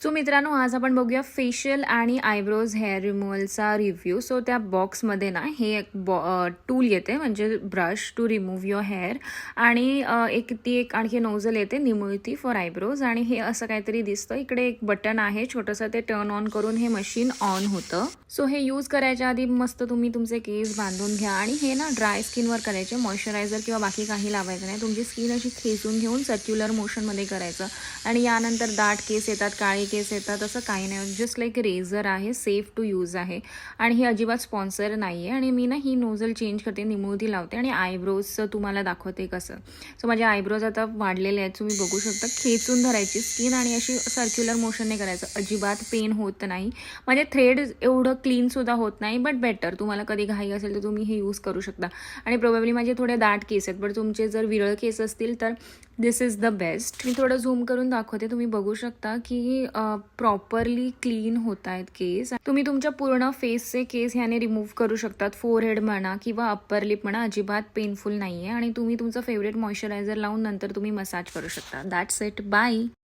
So मित्रांनो, आज आपण बघूया फेशियल आणि आयब्रोज हेअर रिमूव्हलचा रिव्ह्यू. सो त्या बॉक्समध्ये ना हे एक टूल येते, म्हणजे brush to remove your hair, आणि एक आणखी नोझल येते निमुळती फॉर आयब्रोज. आणि हे असं काहीतरी दिसतं. इकडे एक बटन आहे छोटंसं, ते टर्न ऑन करून हे मशीन ऑन होतं. सो हे यूज करायच्या आधी मस्त तुम्ही तुमचे केस बांधून घ्या, आणि हे ना ड्राय स्किनवर करायचे. मॉइश्चरायझर किंवा बाकी काही लावायचं नाही. तुमची स्किन अशी खेचून घेऊन सर्क्युलर मोशनमध्ये करायचं. आणि यानंतर दाट केस येतात, काळे केस येतात, असं काही नाही. जस्ट लाईक रेझर आहे, सेफ टू यूज आहे. आणि ही अजिबात स्पॉन्सर नाही आहे. आणि मी ना ही नोझल चेंज करते, निमुळती लावते आणि आयब्रोजचं तुम्हाला दाखवते कसं. सो माझे आयब्रोज आता वाढलेले आहेत, तुम्ही बघू शकता. खेचून धरायची स्किन आणि अशी सर्क्युलर मोशनने करायचं. अजिबात पेन होत नाही. माझे थ्रेड एवढं क्लीनसुद्धा होत नाही, बट बेटर. तुम्हाला कधी घाई असेल तर तुम्ही हे यूज करू शकता. आणि प्रोबेबली माझे थोडे दाट केस आहेत, बट तुमचे जर विरळ केस असतील तर दिस इज द बेस्ट. मी थोडं झूम करून दाखवते. तुम्ही बघू शकता की प्रॉपरली क्लीन होत आहेत केस. तुम्ही तुमच्या पूर्ण फेसचे केस ह्याने रिमूव्ह करू शकतात. फोरहेड म्हणा किंवा अप्पर लिप म्हणा, अजिबात पेनफुल नाही आहे. आणि तुम्ही तुमचं फेवरेट मॉइश्चरायझर लावून नंतर तुम्ही मसाज करू शकता. That's it. बाय.